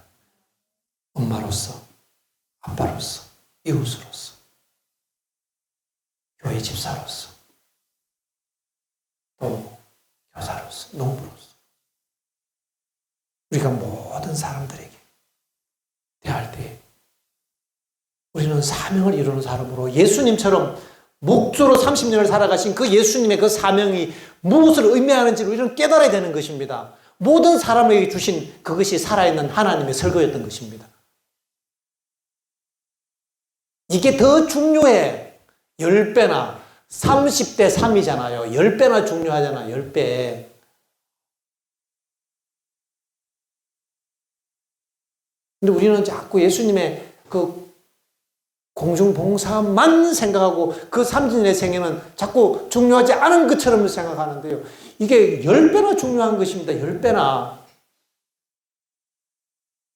엄마로서, 아빠로서, 이웃으로서, 교회 집사로서, 또 교사로서, 농부로서 우리가 모든 사람들에게 대할 때 우리는 사명을 이루는 사람으로 예수님처럼 목조로 30년을 살아가신 그 예수님의 그 사명이 무엇을 의미하는지를 우리는 깨달아야 되는 것입니다. 모든 사람에게 주신 그것이 살아있는 하나님의 설교였던 것입니다. 이게 더 중요해. 10배나 30대 3이잖아요. 10배나 중요하잖아. 10배. 근데 우리는 자꾸 예수님의 그 공중봉사만 생각하고 그 30년의 생애는 자꾸 중요하지 않은 것처럼 생각하는데요. 이게 10배나 중요한 것입니다. 10배나.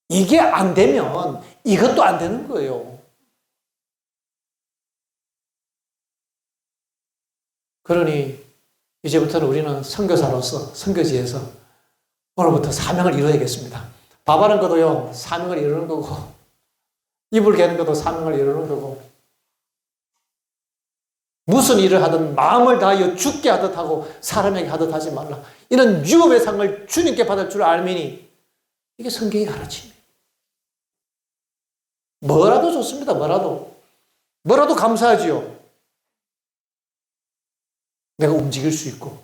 이게 안 되면 이것도 안 되는 거예요. 그러니 이제부터는 우리는 선교사로서 선교지에서 오늘부터 사명을 이루어야겠습니다. 밥 하는 것도요, 사명을 이루는 거고, 이불 개는 것도 사명을 이루는 거고, 무슨 일을 하든 마음을 다하여 죽게 하듯 하고 사람에게 하듯 하지 말라. 이는 유업의 상을 주님께 받을 줄 알미니 이게 성경이 가르칩니다. 뭐라도 좋습니다. 뭐라도 감사하지요. 내가 움직일 수 있고,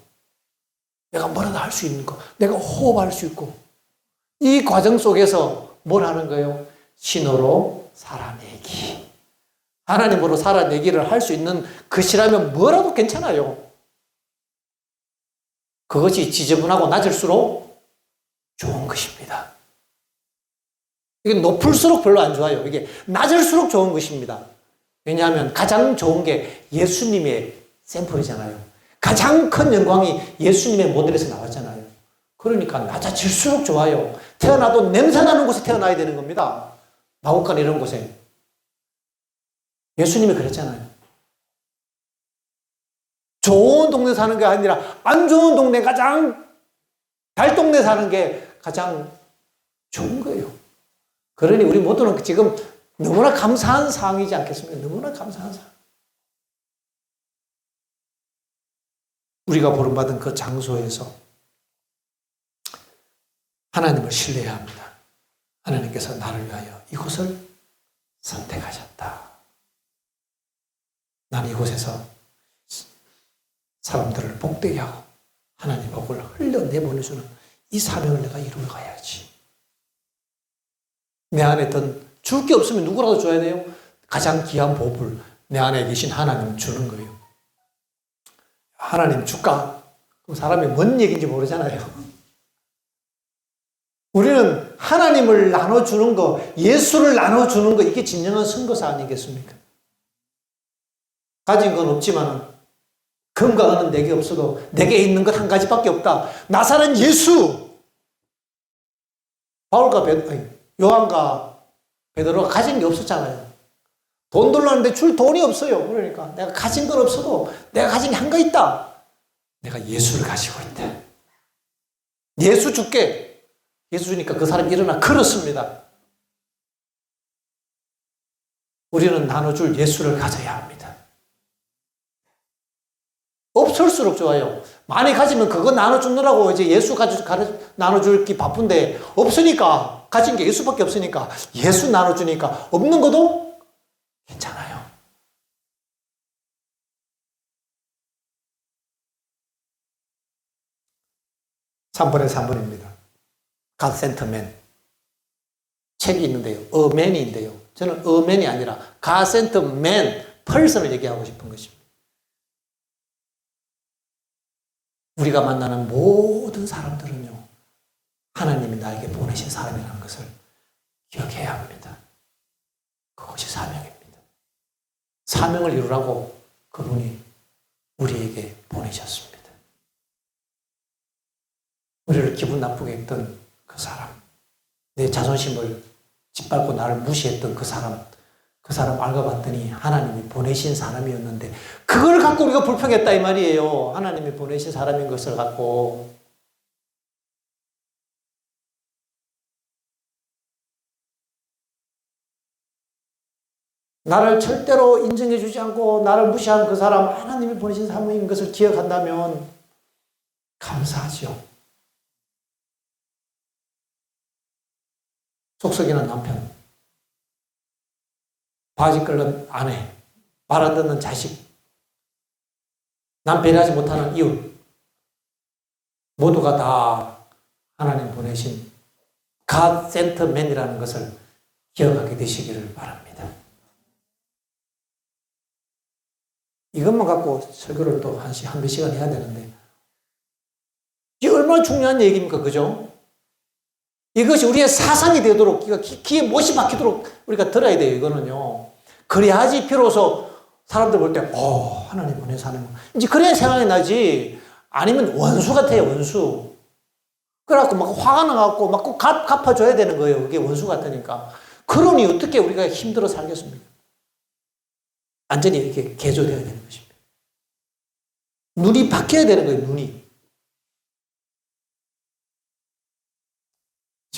내가 뭐라도 할 수 있는 거, 내가 호흡할 수 있고, 이 과정 속에서 뭘 하는 거예요? 신호로 살아내기. 하나님으로 살아내기를 할 수 있는 것이라면 뭐라도 괜찮아요. 그것이 지저분하고 낮을수록 좋은 것입니다. 이게 높을수록 별로 안 좋아요. 이게 낮을수록 좋은 것입니다. 왜냐하면 가장 좋은 게 예수님의 샘플이잖아요. 가장 큰 영광이 예수님의 모델에서 나왔잖아요. 그러니까 낮아질수록 좋아요. 태어나도 냄새나는 곳에 태어나야 되는 겁니다. 마곡간 이런 곳에. 예수님이 그랬잖아요. 좋은 동네 사는 게 아니라 안 좋은 동네, 가장 달동네 사는 게 가장 좋은 거예요. 그러니 우리 모두는 지금 너무나 감사한 상황이지 않겠습니까? 너무나 감사한 상황. 우리가 부름받은 그 장소에서 하나님을 신뢰해야 합니다. 하나님께서 나를 위하여 이곳을 선택하셨다. 난 이곳에서 사람들을 복되게 하고 하나님 복을 흘려내보내주는 이 사명을 내가 이루어가야지. 내 안에 줄 게 없으면 누구라도 줘야 돼요? 가장 귀한 복을 내 안에 계신 하나님 주는 거예요. 하나님 줄까? 그럼 사람이 뭔 얘기인지 모르잖아요. 우리는 하나님을 나눠주는 거, 예수를 나눠주는 거, 이게 진정한 선거사 아니겠습니까? 가진 건 없지만 금과 은은 내게 없어도 내게 있는 것 한 가지밖에 없다. 나사렛 예수! 요한과 베드로가 가진 게 없었잖아요. 돈 달라는데 줄 돈이 없어요. 그러니까 내가 가진 건 없어도 내가 가진 게 한 가 있다. 내가 예수를 가지고 있다. 예수 줄게. 예수 주니까 그 사람이 일어나 걸었습니다. 우리는 나눠줄 예수를 가져야 합니다. 없을수록 좋아요. 많이 가지면 그거 나눠주느라고 이제 예수 나눠줄기 바쁜데 없으니까, 가진 게 예수밖에 없으니까 예수 나눠주니까 없는 것도 괜찮아요. (3번에 3번입니다) God sent man. 책이 있는데요. A man인데요. 저는 A man이 아니라 God sent man, person을 얘기하고 싶은 것입니다. 우리가 만나는 모든 사람들은요, 하나님이 나에게 보내신 사람이라는 것을 기억해야 합니다. 그것이 사명입니다. 사명을 이루라고 그분이 우리에게 보내셨습니다. 우리를 기분 나쁘게 했던 그 사람, 내 자존심을 짓밟고 나를 무시했던 그 사람 알고 봤더니 하나님이 보내신 사람이었는데 그걸 갖고 우리가 불평했다 이 말이에요. 하나님이 보내신 사람인 것을 갖고. 나를 절대로 인정해 주지 않고 나를 무시하는 그 사람, 하나님이 보내신 사람인 것을 기억한다면 감사하죠. 속썩이는 남편, 바지 끓는 아내, 말 안 듣는 자식, 남 배려하지 못하는 이웃, 모두가 다 하나님 보내신 God sent man이라는 것을 기억하게 되시기를 바랍니다. 이것만 갖고 설교를 또 한몇 시간 해야 되는데, 이게 얼마나 중요한 얘기입니까? 그죠? 이것이 우리의 사상이 되도록, 귀에 못이 박히도록 우리가 들어야 돼요, 이거는요. 그래야지 비로소 사람들 볼 때, 하나님 보내서 하는 거. 이제 그래야 생각이 나지. 아니면 원수 같아요, 원수. 그래갖고 막 화가 나갖고 막 꼭 갚아줘야 되는 거예요. 그게 원수 같으니까. 그러니 어떻게 우리가 힘들어 살겠습니까? 완전히 이렇게 개조되어야 되는 것입니다. 눈이 바뀌어야 되는 거예요, 눈이.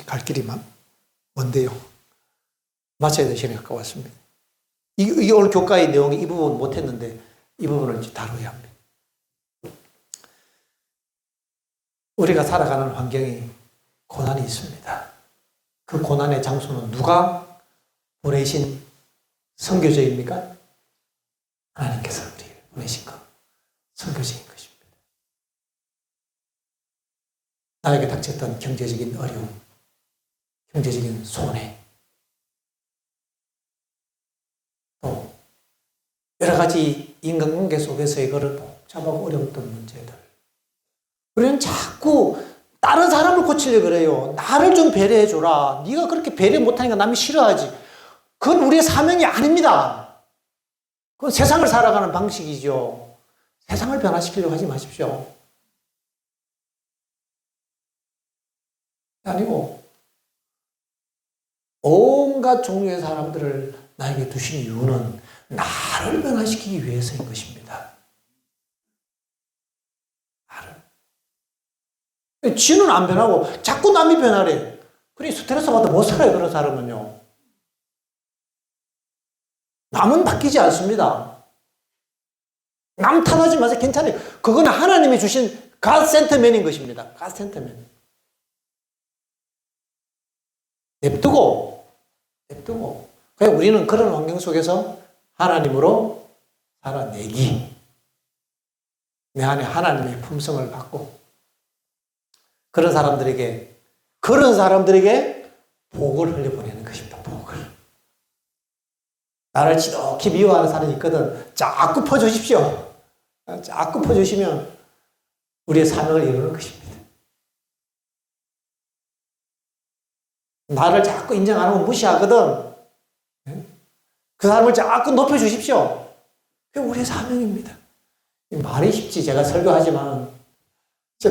갈 길이 뭔데요? 마쳐야 될 시간이 가까웠습니다. 이게 오늘 교과의 내용이 이 부분 못했는데 이 부분을 이제 다뤄야 합니다. 우리가 살아가는 환경이 고난이 있습니다. 그 고난의 장소는 누가 보내신 선교제입니까? 하나님께서 우리를 보내신 것, 선교제인 것입니다. 나에게 닥쳤던 경제적인 어려움, 경제적인 손해, 또 여러 가지 인간관계 속에서의 그런 복잡하고 어려웠던 문제들. 우리는 자꾸 다른 사람을 고치려고 그래요. 나를 좀 배려해줘라. 네가 그렇게 배려 못하니까 남이 싫어하지. 그건 우리의 사명이 아닙니다. 그건 세상을 살아가는 방식이죠. 세상을 변화시키려고 하지 마십시오. 아니고 온갖 종류의 사람들을 나에게 두신 이유는 나를 변화시키기 위해서인 것입니다. 나를. 지는 안 변하고 자꾸 남이 변하래. 그러니 스트레스 받아 못 살아요, 그런 사람은요. 남은 바뀌지 않습니다. 남 탓하지 마세요. 괜찮아요. 그건 하나님이 주신 갓 센터맨인 것입니다. 갓 센터맨. 냅두고. 그냥 우리는 그런 환경 속에서 하나님으로 살아내기. 내 안에 하나님의 품성을 받고 그런 사람들에게 복을 흘려보내는 것입니다. 복을. 나를 지독히 미워하는 사람이 있거든. 자꾸 퍼주십시오. 자꾸 퍼주시면 우리의 사명을 이루는 것입니다. 나를 자꾸 인정 안 하고 무시하거든. 그 사람을 자꾸 높여주십시오. 그게 우리의 사명입니다. 말이 쉽지. 제가 설교하지만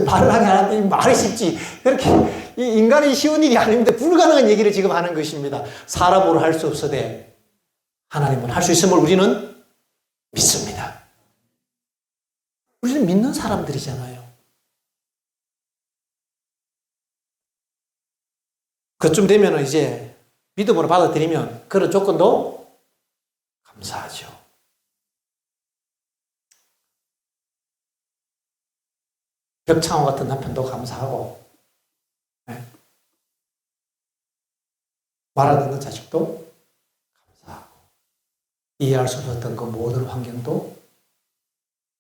말을 하게 하는데 말이 쉽지. 그렇게 인간이 쉬운 일이 아닙니다. 불가능한 얘기를 지금 하는 것입니다. 사람으로 할 수 없어도 하나님은 할 수 있음을 우리는 믿습니다. 우리는 믿는 사람들이잖아요. 그쯤 되면 이제 믿음으로 받아들이면 그런 조건도 감사하죠. 벽창호 같은 남편도 감사하고, 말 안 듣는 자식도 감사하고, 이해할 수 없었던 그 모든 환경도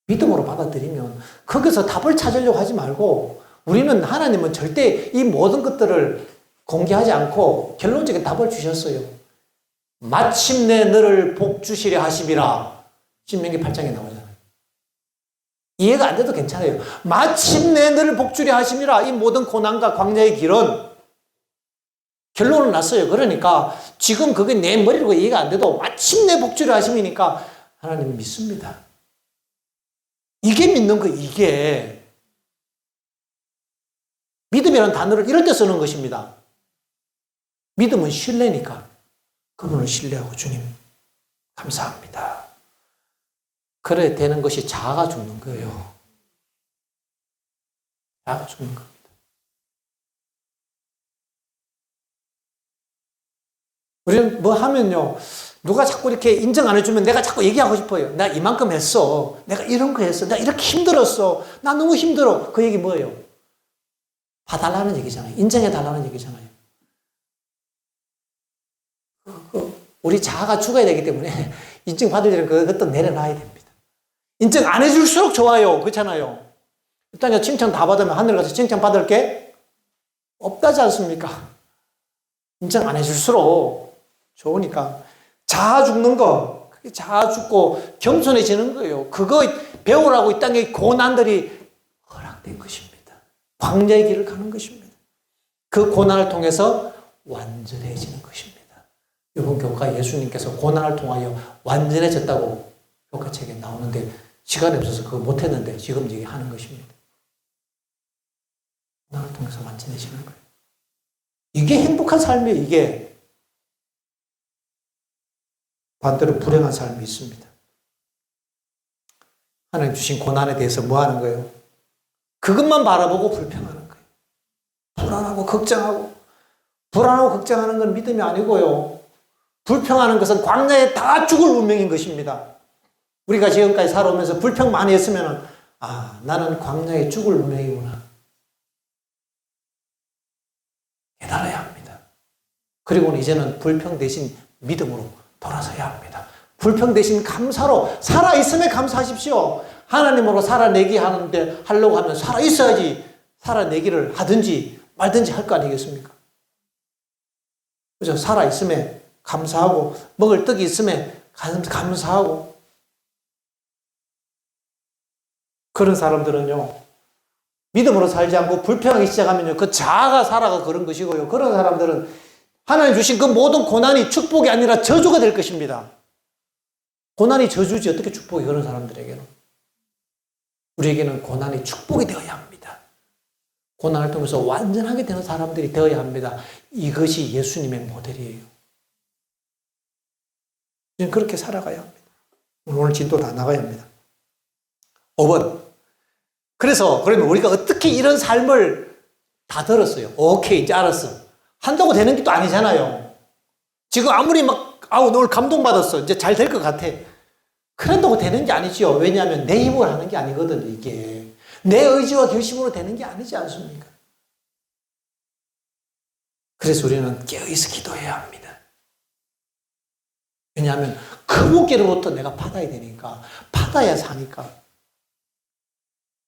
믿음으로 받아들이면 거기서 답을 찾으려고 하지 말고, 우리는 하나님은 절대 이 모든 것들을 공개하지 않고 결론적인 답을 주셨어요. 마침내 너를 복 주시려 하심이라. 신명기 8장에 나오잖아요. 이해가 안 돼도 괜찮아요. 마침내 너를 복 주려 하심이라. 이 모든 고난과 광야의 길은 결론은 났어요. 그러니까 지금 그게 내 머리로 이해가 안 돼도 마침내 복 주려 하심이니까 하나님 믿습니다. 이게 믿는 거, 이게. 믿음이라는 단어를 이럴 때 쓰는 것입니다. 믿음은 신뢰니까 그분을 신뢰하고 주님 감사합니다. 그래 되는 것이 자아가 죽는 거예요. 자아가 죽는 겁니다. 우리는 뭐 하면요, 누가 자꾸 이렇게 인정 안 해주면 내가 자꾸 얘기하고 싶어요. 내가 이만큼 했어. 내가 이런 거 했어. 내가 이렇게 힘들었어. 나 너무 힘들어. 그 얘기 뭐예요? 봐달라는 얘기잖아요. 인정해달라는 얘기잖아요. 우리 자아가 죽어야 되기 때문에 인정받을 일은 그것도 내려놔야 됩니다. 인정 안 해줄수록 좋아요. 그렇잖아요. 일단 칭찬 다 받으면 하늘 가서 칭찬 받을 게 없다지 않습니까? 인정 안 해줄수록 좋으니까. 자아 죽는 거, 그게 자아 죽고 겸손해지는 거예요. 그거 배우라고 이 땅에 고난들이 허락된 것입니다. 광야의 길을 가는 것입니다. 그 고난을 통해서 완전해지는 것입니다. 이번 교회가 예수님께서 고난을 통하여 완전해졌다고 교과책에 나오는데 시간이 없어서 그거 못했는데 지금 얘기하는 것입니다. 고난을 통해서 완전해지는 거예요. 이게 행복한 삶이에요. 이게. 반대로 불행한 삶이 있습니다. 하나님 주신 고난에 대해서 뭐 하는 거예요? 그것만 바라보고 불평하는 거예요. 불안하고 걱정하는 건 믿음이 아니고요. 불평하는 것은 광야에 다 죽을 운명인 것입니다. 우리가 지금까지 살아오면서 불평 많이 했으면 나는 광야에 죽을 운명이구나. 깨달아야 합니다. 그리고는 이제는 불평 대신 믿음으로 돌아서야 합니다. 불평 대신 감사로, 살아있음에 감사하십시오. 하나님으로 살아내기 하려고 하면 살아있어야지 살아내기를 하든지 말든지 할 거 아니겠습니까? 그죠? 살아있음에 감사하고, 먹을 떡이 있음에 감사하고. 그런 사람들은요, 믿음으로 살지 않고 불평하기 시작하면요, 그 자아가 살아가 그런 것이고요. 그런 사람들은 하나님 주신 그 모든 고난이 축복이 아니라 저주가 될 것입니다. 고난이 저주지 어떻게 축복이, 그런 사람들에게는. 우리에게는 고난이 축복이 되어야 합니다. 고난을 통해서 완전하게 되는 사람들이 되어야 합니다. 이것이 예수님의 모델이에요. 우리는 그렇게 살아가야 합니다. 오늘 진도 다 나가야 합니다. 5번. 그러면 우리가 어떻게 이런 삶을 다 들었어요. 오케이, 이제 알았어. 한다고 되는 게 또 아니잖아요. 지금 아무리 막 아우, 오늘 감동받았어. 이제 잘 될 것 같아. 그런다고 되는 게 아니죠. 왜냐하면 내 힘으로 하는 게 아니거든, 이게. 내 의지와 결심으로 되는 게 아니지 않습니까? 그래서 우리는 깨어있어 기도해야 합니다. 왜냐하면 그분께로부터 내가 받아야 되니까, 받아야 사니까.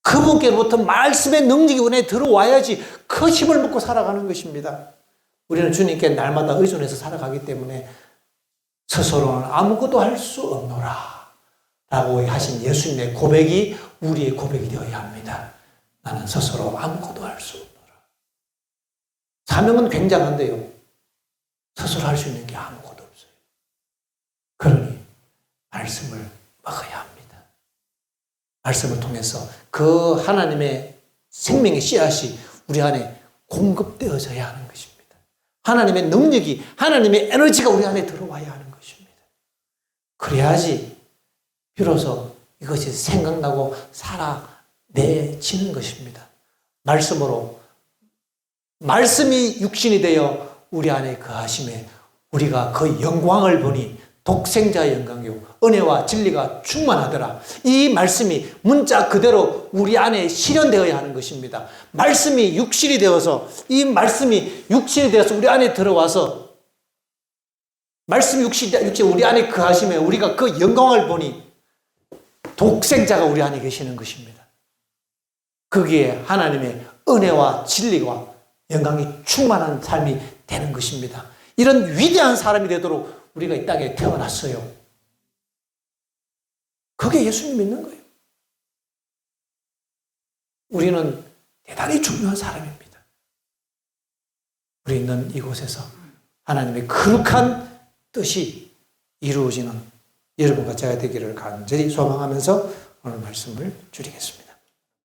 그분께로부터 말씀의 능력이 은혜에 들어와야지 그 힘을 먹고 살아가는 것입니다. 우리는 주님께 날마다 의존해서 살아가기 때문에 스스로는 아무것도 할 수 없노라 라고 하신 예수님의 고백이 우리의 고백이 되어야 합니다. 나는 스스로 아무것도 할 수 없노라. 사명은 굉장한데요, 스스로 할 수 있는 게 아무것도 없어요. 그러니 말씀을 먹어야 합니다. 말씀을 통해서 그 하나님의 생명의 씨앗이 우리 안에 공급되어져야 하는 것입니다. 하나님의 능력이, 하나님의 에너지가 우리 안에 들어와야 하는 것입니다. 그래야지 비로소 이것이 생각나고 살아내지는 것입니다. 말씀으로, 말씀이 육신이 되어 우리 안에 거하심에 우리가 그 영광을 보니 독생자의 영광이요 은혜와 진리가 충만하더라. 이 말씀이 문자 그대로 우리 안에 실현되어야 하는 것입니다. 말씀이 육신이 되어서, 이 말씀이 육신이 되어서 우리 안에 들어와서 말씀이 육신이 우리 안에 거하심에 우리가 그 영광을 보니 독생자가 우리 안에 계시는 것입니다. 거기에 하나님의 은혜와 진리와 영광이 충만한 삶이 되는 것입니다. 이런 위대한 사람이 되도록 우리가 이 땅에 태어났어요. 그게 예수님 믿는 거예요. 우리는 대단히 중요한 사람입니다. 우리 있는 이곳에서 하나님의 거룩한 뜻이 이루어지는 여러분과 제가 되기를 간절히 소망하면서 오늘 말씀을 줄이겠습니다.